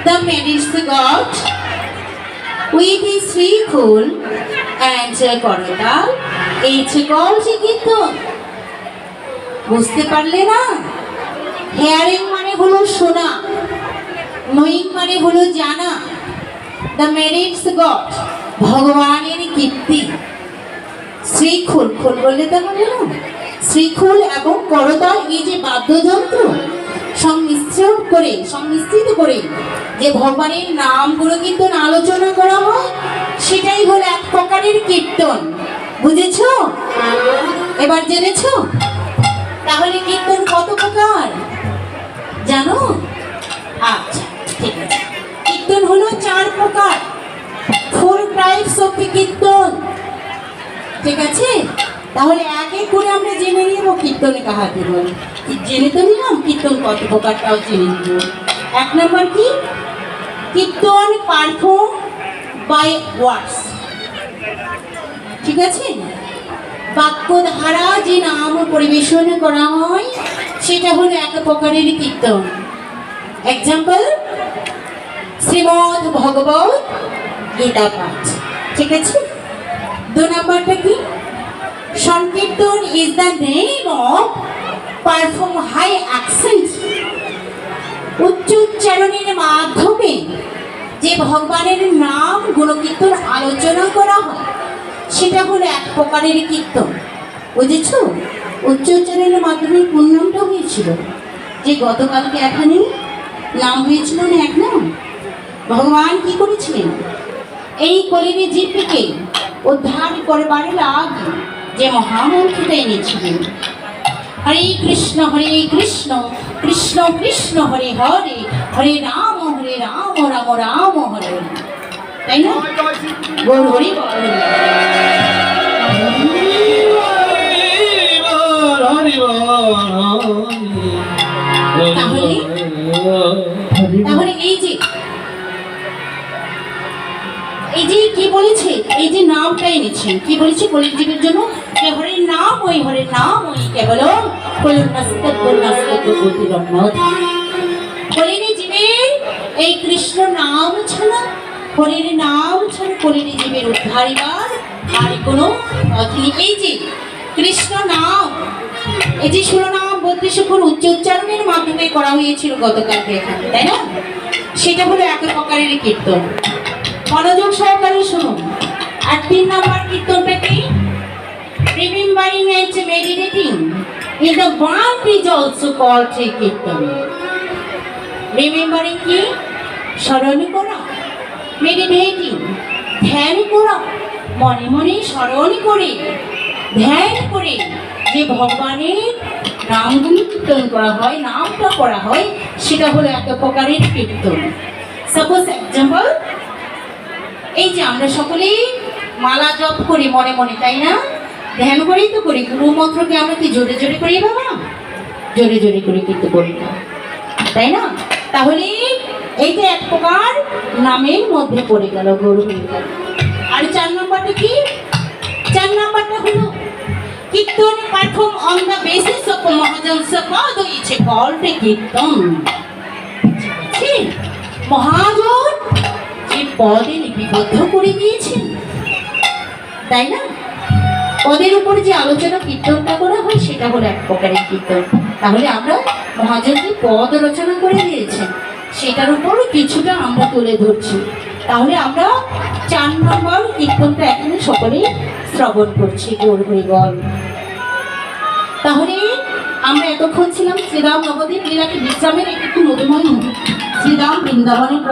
The marriage god with his Srikhul and Korotal it's called কীর্তন। বুঝতে পারলে না? Hearing মানে হলো শোনা, নোয়িং মানে হলো জানা। দ্য ম্যারেজ গড ভগবানের কীর্তি। শ্রীখুল, খোল বললে তো বলে না, শ্রীখুল এবং করতাল এই যে বাদ্যযন্ত্র সংমিশ্রিত করে যে ভগবানের নামগুলো কীর্তন আলোচনা করা হয়, সেটাই হলো এক প্রকারের কীর্তন। বুঝেছ? এবার জেনেছ? তাহলে কীর্তন কত প্রকার জানো? আচ্ছা ঠিক আছে, কীর্তন হলো 4 প্রকার, 4 টাইপস অফ কীর্তন। ঠিক আছে, তাহলে এক এক করে আমরা জেনে নিব কীর্তনে কাহাকে বলে। জেনে তো নিলাম কীর্তন কত প্রকারটাও জেনে নিব। 1 নম্বর কি? কীর্তন পারফর্ম বাই ওয়ার্ডস। ঠিক আছে, বাক্য ধারা যে নাম পরিবেশন করা হয় সেটা হলো এক প্রকারের কীর্তন। এক্সাম্পল, শ্রীমদ্ ভগবত গীতা পাঠ। ঠিক আছে। 2 নম্বরটা কি? সংকীর্তন is the name of perform high accent. উচ্চ উচ্চারণের মাধ্যমে যে ভগবানের নাম গুণকীর্তন আলোচনা করা হয় সেটা হলো এক প্রকারের কীর্তন। বুঝেছ? উচ্চ উচ্চারণের মাধ্যমে কোন নামটা হয়েছিল যে গতকালকে এখানে নাম হয়েছিল না? এক নাম ভগবান কি করেছিলেন? এই কলির জীবকে উদ্ধার করবার আগে যে মহামন্ত্রটা এনেছিলেন, হরে কৃষ্ণ কৃষ্ণ কৃষ্ণ হরে হরে, হরে রাম রাম রাম হরে। তাই না? বল হরি বল। তাহলে এই যে কি বলেছে, এই যে নামটা এনেছেন, কি বলেছে কলির জীবের জন্য? হরে নাম ওই কেবল কলির জীবের এই কৃষ্ণ নাম ছাড়া, হরির নাম ছাড়া কলির জীবের উদ্ধারিবার আর কোনো পথ নেই। এই যে কৃষ্ণ নাম, এই যে 16 নাম 32 অক্ষর উচ্চ উচ্চারণের মাধ্যমে করা হয়েছিল গতকালকে এখানে, তাই না? সেটা হলো এক প্রকারের কীর্তন। মনোযোগ সহকারে শুনুন। আর 3 নম্বর কীর্তনটা কি? Remembering and meditating in the word is also called কীর্তন। রিমেম্বারিং কি? স্মরণ করা। মেডিটেটিং ধ্যান করা, মনে মনে স্মরণ করে ধ্যান করে যে ভগবানের নামগুলি কীর্তন করা হয়, নামটা করা হয়, সেটা হলো এক প্রকারের কীর্তন। সাপোজ এক্সাম্পল, এই যে আমরা সকলেই মালা জপ করি মনে মনে, তাই না? ধ্যান করেই তো করি। গুরু মন্ত্রকে আমরা কি জোরে জোরে করি বাবা? জোরে জোরে করে কিন্তু করি না, তাই না? তাহলে এইটা এক প্রকার নামের মধ্যে পড়ে গেল, গরু হয়ে গেল। আর 4 নম্বরটা কি? 4 নম্বরটা হলো kirtan perform on the basis of মহাজনস পদ ইজ কল্ড কীর্তন। মহাজন যে পদে লিপিবদ্ধ করে দিয়েছেন, তাই না? পদের উপর যে আলোচনা কীর্তনটা করা হয় সেটা হলো এক প্রকারের কীর্তন। তাহলে আমরা মহাজন যে পদ রচনা করে দিয়েছেন সেটার উপর কিছুটা আমরা তুলে ধরছি। তাহলে আমরা 4 নম্বর কীর্তনটা এখানে সকলেই শ্রবণ করছি, গৌর হরি বল। তাহলে আমরা এতক্ষণ ছিলাম শ্রীরাম নবদ্বীপ লীলাকে বিশ্রামের একটু মধুময় শ্রীরাম বৃন্দাবনের